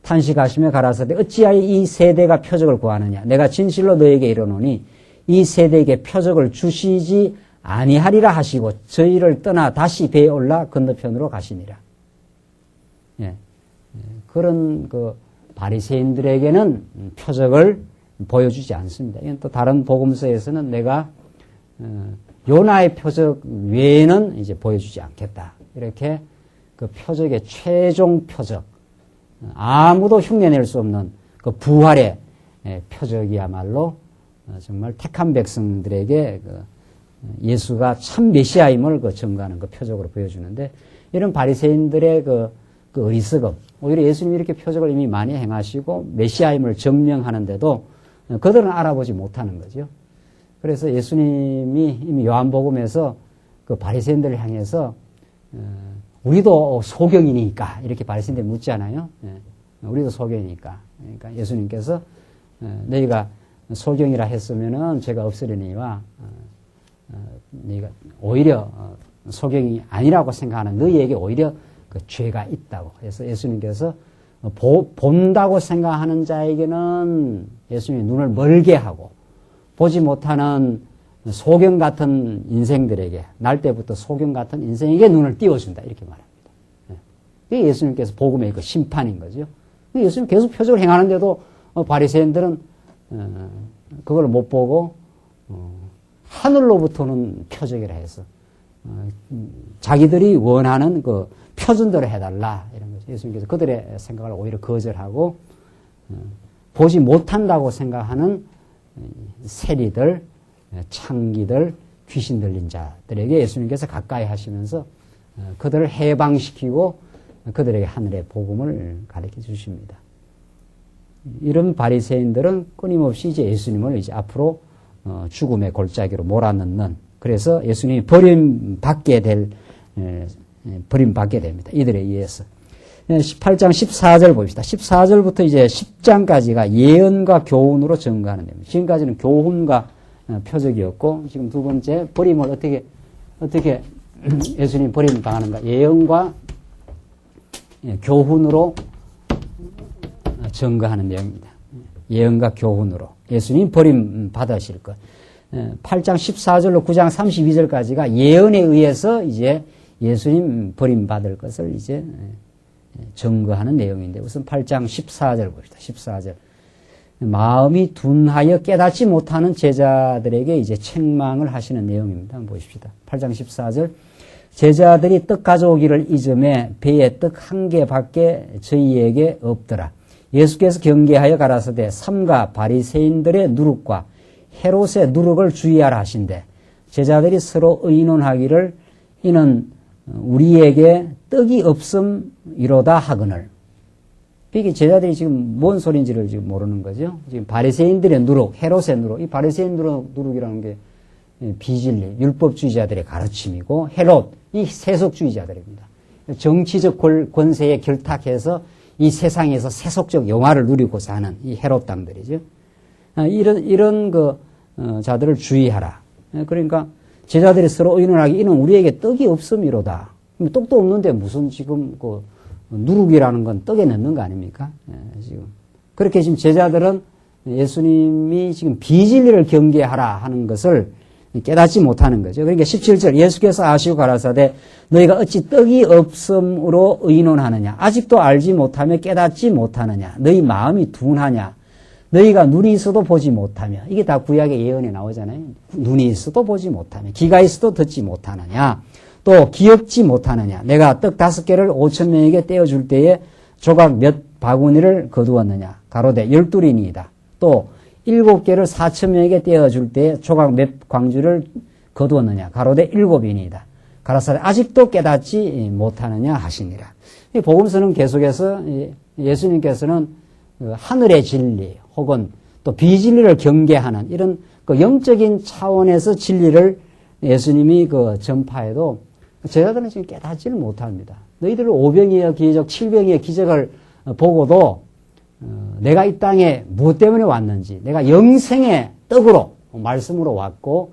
탄식하시며 가라사대 어찌하여 이 세대가 표적을 구하느냐. 내가 진실로 너에게 이르노니 이 세대에게 표적을 주시지 아니하리라 하시고 저희를 떠나 다시 배에 올라 건너편으로 가시니라. 그런 그 바리새인들에게는 표적을 보여주지 않습니다. 이건 또 다른 복음서에서는 내가 요나의 표적 외에는 이제 보여주지 않겠다. 이렇게 그 표적의 최종 표적, 아무도 흉내낼 수 없는 그 부활의 표적이야말로 정말 택한 백성들에게 예수가 참 메시아임을 증거하는 그 표적으로 보여주는데 이런 바리새인들의 그 어리석음, 오히려 예수님이 이렇게 표적을 이미 많이 행하시고 메시아임을 증명하는데도 그들은 알아보지 못하는 거죠. 그래서 예수님이 이미 요한복음에서 그 바리새인들을 향해서 우리도 소경이니까 이렇게 바리새인들이 묻잖아요. 우리도 소경이니까. 그러니까 예수님께서 너희가 소경이라 했으면은 죄가 없으려니와 너희가 오히려 소경이 아니라고 생각하는 너희에게 오히려 그 죄가 있다고. 그래서 예수님께서 본다고 생각하는 자에게는 예수님이 눈을 멀게 하고 보지 못하는 소경 같은 인생들에게, 날 때부터 소경 같은 인생에게 눈을 띄워준다. 이렇게 말합니다. 그게 예수님께서 복음의 그 심판인 거죠. 예수님 계속 표적을 행하는데도 바리새인들은 그걸 못 보고 하늘로부터는 표적이라 해서 자기들이 원하는 그 표준대로 해달라 이런 거죠. 예수님께서 그들의 생각을 오히려 거절하고 보지 못한다고 생각하는 세리들, 창기들, 귀신 들린 자들에게 예수님께서 가까이 하시면서 그들을 해방시키고 그들에게 하늘의 복음을 가르쳐 주십니다. 이런 바리새인들은 끊임없이 이제 예수님을 이제 앞으로 죽음의 골짜기로 몰아넣는, 그래서 예수님이 버림받게 됩니다. 이들에 의해서. 18장 14절 봅시다. 14절부터 이제 10장까지가 예언과 교훈으로 증거하는 내용입니다. 지금까지는 교훈과 표적이었고, 지금 두 번째 버림을 어떻게 예수님 버림 당하는가? 예언과 교훈으로 증거하는 내용입니다. 예언과 교훈으로 예수님 버림 받으실 것. 8장 14절로 9장 32절까지가 예언에 의해서 이제 예수님 버림 받을 것을 이제 증거하는 내용인데, 우선 8장 14절 봅시다. 14절. 마음이 둔하여 깨닫지 못하는 제자들에게 이제 책망을 하시는 내용입니다. 한번 보십시다. 8장 14절. 제자들이 떡 가져오기를 잊음에 배에 떡 한 개밖에 저희에게 없더라. 예수께서 경계하여 가라사대 삼가 바리새인들의 누룩과 헤롯의 누룩을 주의하라 하신대, 제자들이 서로 의논하기를 이는 우리에게 떡이 없음이로다 하거늘. 이게 제자들이 지금 뭔 소리인지를 지금 모르는 거죠. 지금 바리새인들의 누룩, 헤롯의 누룩, 이 바리새인 누룩이라는 게 비진리, 율법주의자들의 가르침이고, 헤롯, 이 세속주의자들입니다. 정치적 권세에 결탁해서 이 세상에서 세속적 영화를 누리고자 하는 이 헤롯 당들이죠. 이런 자들을 주의하라. 그러니까 제자들이 서로 의논하기 이는 우리에게 떡이 없음이로다. 떡도 없는데 무슨 지금 누룩이라는 건 떡에 넣는 거 아닙니까? 지금 그렇게 지금 제자들은 예수님이 지금 비진리를 경계하라 하는 것을 깨닫지 못하는 거죠. 그러니까 17절 예수께서 아시고 가라사대 너희가 어찌 떡이 없음으로 의논하느냐. 아직도 알지 못하며 깨닫지 못하느냐. 너희 마음이 둔하냐. 너희가 눈이 있어도 보지 못하며. 이게 다 구약의 예언에 나오잖아요. 눈이 있어도 보지 못하며. 귀가 있어도 듣지 못하느냐. 또 기억지 못하느냐. 내가 떡 5개를 5,000명에게 떼어줄 때에 조각 몇 바구니를 거두었느냐. 가로되 12린이다. 또 7개를 4,000명에게 떼어줄 때에 조각 몇 광주를 거두었느냐. 가로되 7인이다. 가라사대 아직도 깨닫지 못하느냐 하시니라. 이 복음서는 계속해서 예수님께서는 하늘의 진리 혹은 또 비진리를 경계하는 이런 영적인 차원에서 진리를 예수님이 전파해도 제자들은 지금 깨닫지를 못합니다. 너희들 오병이어 기적, 칠병이어 기적을 보고도 내가 이 땅에 무엇 때문에 왔는지, 내가 영생의 떡으로 말씀으로 왔고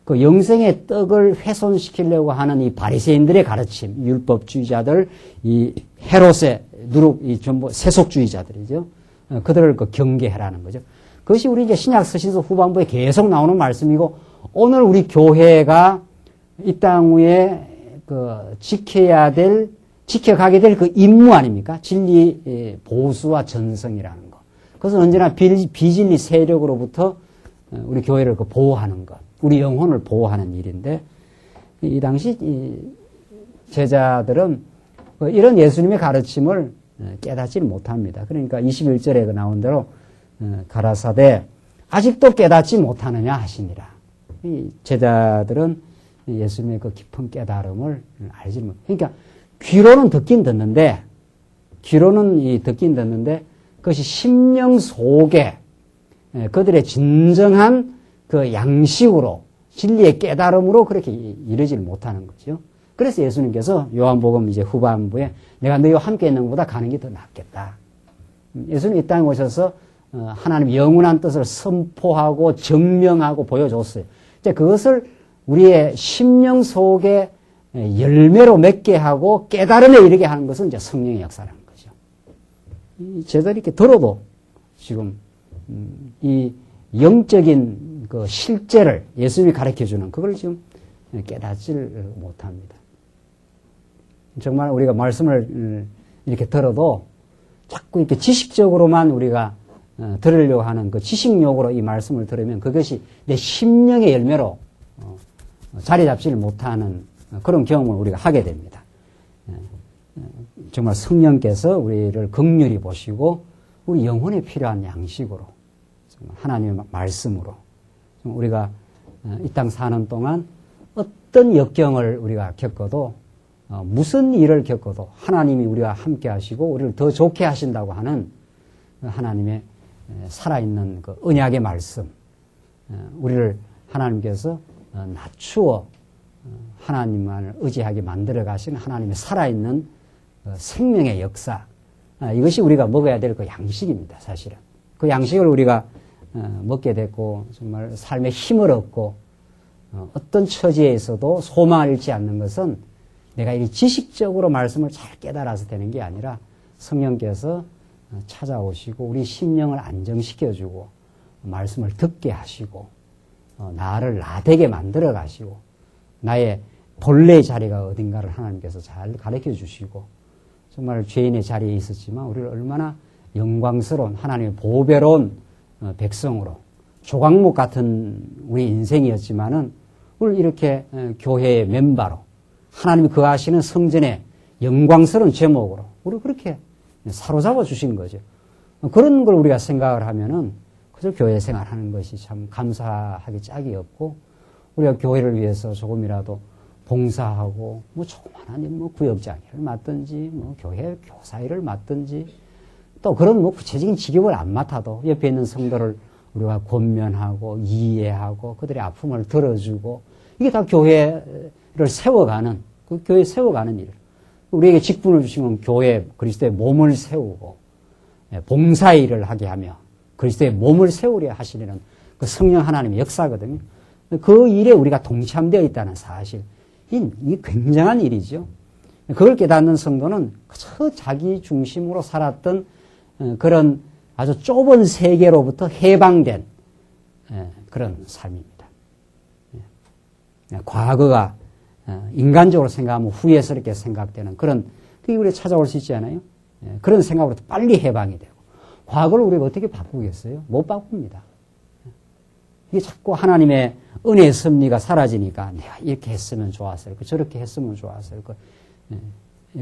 그 영생의 떡을 훼손시키려고 하는 이 바리새인들의 가르침, 율법주의자들, 이 헤롯의 누룩, 이 전부 세속주의자들이죠. 그들을 경계하라는 거죠. 그것이 우리 이제 신약 서신서 후반부에 계속 나오는 말씀이고, 오늘 우리 교회가 이 땅 위에 지켜가게 될 그 임무 아닙니까? 진리 보수와 전성이라는 것. 그것은 언제나 비진리 세력으로부터 우리 교회를 보호하는 것, 우리 영혼을 보호하는 일인데, 이 당시 제자들은 이런 예수님의 가르침을 깨닫지 못합니다. 그러니까 21절에 나온 대로 가라사대 아직도 깨닫지 못하느냐 하시니라. 이 제자들은 예수님의 그 깊은 깨달음을 알지 못. 그러니까 귀로는 듣긴 듣는데 그것이 심령 속에 그들의 진정한 그 양식으로 진리의 깨달음으로 그렇게 이르지를 못하는 거죠. 그래서 예수님께서 요한복음 이제 후반부에 내가 너희와 함께 있는 것보다 가는 게 더 낫겠다. 예수님 이 땅에 오셔서 하나님 영원한 뜻을 선포하고 증명하고 보여줬어요. 이제 그것을 우리의 심령 속에 열매로 맺게 하고 깨달음에 이르게 하는 것은 이제 성령의 역사라는 거죠. 제자들이 이렇게 들어도 지금 이 영적인 그 실제를 예수님이 가르쳐주는 그걸 지금 깨닫지를 못합니다. 정말 우리가 말씀을 이렇게 들어도 자꾸 이렇게 지식적으로만 우리가 들으려고 하는 그 지식욕으로 이 말씀을 들으면 그것이 내 심령의 열매로 자리 잡지를 못하는 그런 경험을 우리가 하게 됩니다. 정말 성령께서 우리를 긍휼히 보시고 우리 영혼에 필요한 양식으로 하나님의 말씀으로 우리가 이 땅 사는 동안 어떤 역경을 우리가 겪어도 무슨 일을 겪어도 하나님이 우리와 함께 하시고 우리를 더 좋게 하신다고 하는 하나님의 살아있는 그 언약의 말씀, 우리를 하나님께서 낮추어 하나님만을 의지하게 만들어 가신 하나님의 살아있는 생명의 역사, 이것이 우리가 먹어야 될 그 양식입니다. 사실은 그 양식을 우리가 먹게 됐고 정말 삶의 힘을 얻고 어떤 처지에 있어도 소망을 잃지 않는 것은 내가 이 지식적으로 말씀을 잘 깨달아서 되는 게 아니라 성령께서 찾아오시고 우리 심령을 안정시켜주고 말씀을 듣게 하시고 나를 나되게 만들어 가시고 나의 본래의 자리가 어딘가를 하나님께서 잘 가르쳐 주시고 정말 죄인의 자리에 있었지만 우리를 얼마나 영광스러운 하나님의 보배로운 백성으로 조각목 같은 우리 인생이었지만은 우리를 이렇게 교회의 멤버로 하나님이 거하시는 성전의 영광스러운 제목으로 우리를 그렇게 사로잡아 주신 거죠. 그런 걸 우리가 생각을 하면은 그저 교회 생활하는 것이 참 감사하기 짝이 없고 우리가 교회를 위해서 조금이라도 봉사하고 뭐 조그만한 뭐 구역장애를 맡든지 뭐 교회 교사일을 맡든지 또 그런 뭐 구체적인 직업을 안 맡아도 옆에 있는 성도를 우리가 권면하고 이해하고 그들의 아픔을 들어주고 이게 다 교회를 세워가는 그 교회 세워가는 일. 우리에게 직분을 주시면 교회 그리스도의 몸을 세우고 봉사일을 하게 하며 그리스도의 몸을 세우려 하시려는 그 성령 하나님의 역사거든요. 그 일에 우리가 동참되어 있다는 사실. 이게 굉장한 일이죠. 그걸 깨닫는 성도는 그저 자기 중심으로 살았던 그런 아주 좁은 세계로부터 해방된 그런 삶입니다. 과거가 인간적으로 생각하면 후회스럽게 생각되는 그런 그게 우리가 찾아올 수 있지 않아요? 그런 생각으로 빨리 해방이 되고 과거를 우리가 어떻게 바꾸겠어요? 못 바꿉니다. 이게 자꾸 하나님의 은혜의 섭리가 사라지니까 내가 이렇게 했으면 좋았을 거 저렇게 했으면 좋았을 거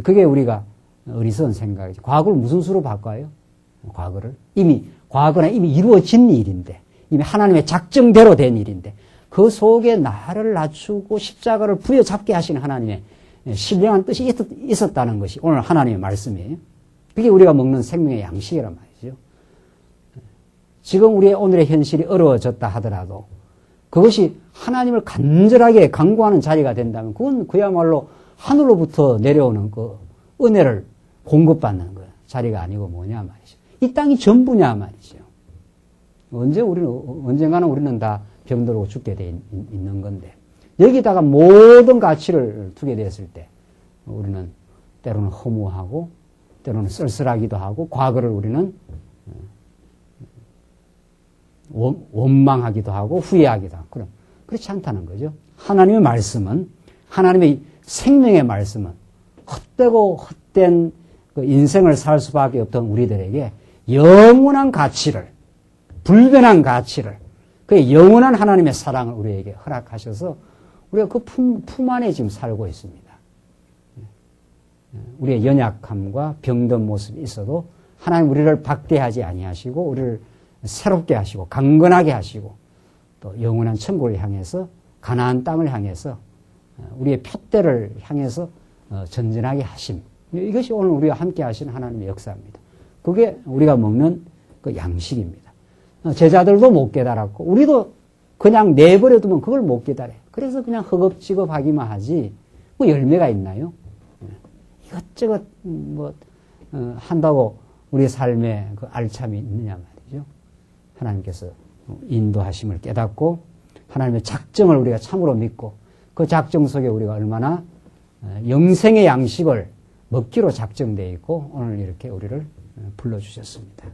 그게 우리가 어리석은 생각이지. 과거를 무슨 수로 바꿔요? 과거를 과거는 이미 이루어진 일인데 이미 하나님의 작정대로 된 일인데 그 속에 나를 낮추고 십자가를 부여잡게 하시는 하나님의 신령한 뜻이 있었다는 것이 오늘 하나님의 말씀이에요. 그게 우리가 먹는 생명의 양식이란 말이죠. 지금 우리의 오늘의 현실이 어려워졌다 하더라도 그것이 하나님을 간절하게 간구하는 자리가 된다면 그건 그야말로 하늘로부터 내려오는 그 은혜를 공급받는 그 자리가 아니고 뭐냐 말이죠. 이 땅이 전부냐 말이죠. 언젠가는 우리는 다 병들고 죽게 돼 있는 건데 여기다가 모든 가치를 두게 됐을 때 우리는 때로는 허무하고 때로는 쓸쓸하기도 하고 과거를 우리는 원망하기도 하고 후회하기도 하고 그럼 그렇지 않다는 거죠. 하나님의 말씀은 하나님의 생명의 말씀은 헛되고 헛된 그 인생을 살 수밖에 없던 우리들에게 영원한 가치를 불변한 가치를 그 영원한 하나님의 사랑을 우리에게 허락하셔서 우리가 그 품 안에 지금 살고 있습니다. 우리의 연약함과 병든 모습이 있어도 하나님 우리를 박대하지 아니하시고 우리를 새롭게 하시고 강건하게 하시고 또 영원한 천국을 향해서 가나안 땅을 향해서 우리의 푯대를 향해서 전진하게 하심. 이것이 오늘 우리와 함께 하신 하나님의 역사입니다. 그게 우리가 먹는 그 양식입니다. 제자들도 못 깨달았고 우리도 그냥 내버려두면 그걸 못 깨달아요. 그래서 그냥 허겁지겁하기만 하지 뭐 열매가 있나요? 이것저것 한다고 우리의 삶에 그 알참이 있느냐 말이죠. 하나님께서 인도하심을 깨닫고 하나님의 작정을 우리가 참으로 믿고 그 작정 속에 우리가 얼마나 영생의 양식을 먹기로 작정되어 있고 오늘 이렇게 우리를 불러주셨습니다.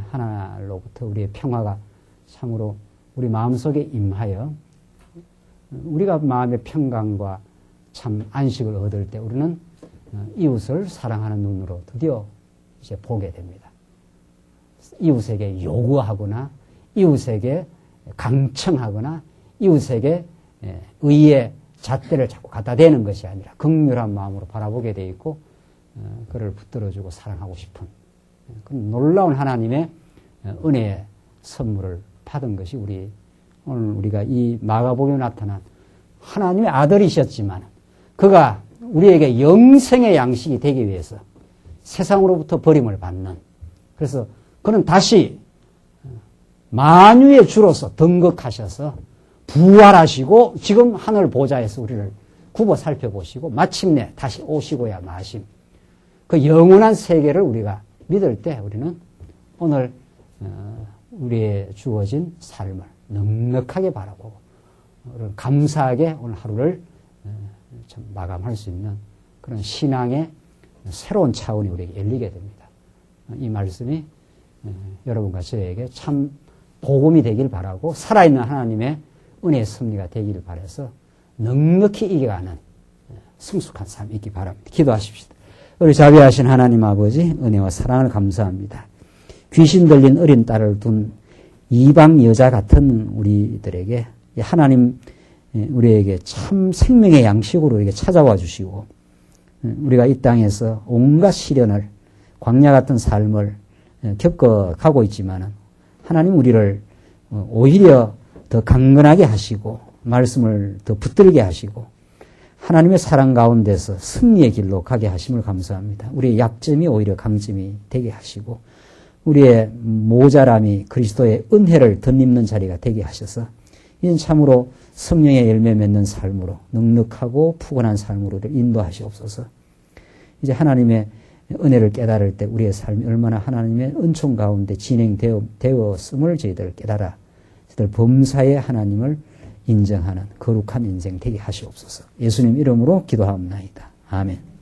하나로부터 우리의 평화가 참으로 우리 마음속에 임하여 우리가 마음의 평강과 참 안식을 얻을 때 우리는 이웃을 사랑하는 눈으로 드디어 이제 보게 됩니다. 이웃에게 요구하거나 이웃에게 강청하거나 이웃에게 의의 잣대를 자꾸 갖다 대는 것이 아니라 긍휼한 마음으로 바라보게 돼 있고 그를 붙들어주고 사랑하고 싶은 그런 놀라운 하나님의 은혜의 선물을 받은 것이 오늘 우리가 이 마가복음에 나타난 하나님의 아들이셨지만 그가 우리에게 영생의 양식이 되기 위해서 세상으로부터 버림을 받는 그래서 그는 다시 만유의 주로서 등극하셔서 부활하시고 지금 하늘 보좌에서 우리를 굽어 살펴보시고 마침내 다시 오시고야 마심 그 영원한 세계를 우리가 믿을 때 우리는 오늘 우리의 주어진 삶을 넉넉하게 바라보고 감사하게 오늘 하루를 좀 마감할 수 있는 그런 신앙의 새로운 차원이 우리에게 열리게 됩니다. 이 말씀이 여러분과 저에게 참 복음이 되길 바라고 살아있는 하나님의 은혜의 섭리가 되기를 바라서 넉넉히 이겨가는 성숙한 삶이 있기 바랍니다. 기도하십시다. 우리 자비하신 하나님 아버지 은혜와 사랑을 감사합니다. 귀신 들린 어린 딸을 둔 이방 여자 같은 우리들에게 하나님 우리에게 참 생명의 양식으로 우리에게 찾아와 주시고 우리가 이 땅에서 온갖 시련을 광야 같은 삶을 겪어가고 있지만 하나님 우리를 오히려 더 강건하게 하시고 말씀을 더 붙들게 하시고 하나님의 사랑 가운데서 승리의 길로 가게 하심을 감사합니다. 우리의 약점이 오히려 강점이 되게 하시고 우리의 모자람이 그리스도의 은혜를 덧입는 자리가 되게 하셔서 이는 참으로 성령의 열매 맺는 삶으로 넉넉하고 푸근한 삶으로 인도하시옵소서. 이제 하나님의 은혜를 깨달을 때 우리의 삶이 얼마나 하나님의 은총 가운데 진행되었음을 저희들 깨달아 저희들 범사의 하나님을 인정하는 거룩한 인생 되게 하시옵소서. 예수님 이름으로 기도하옵나이다. 아멘.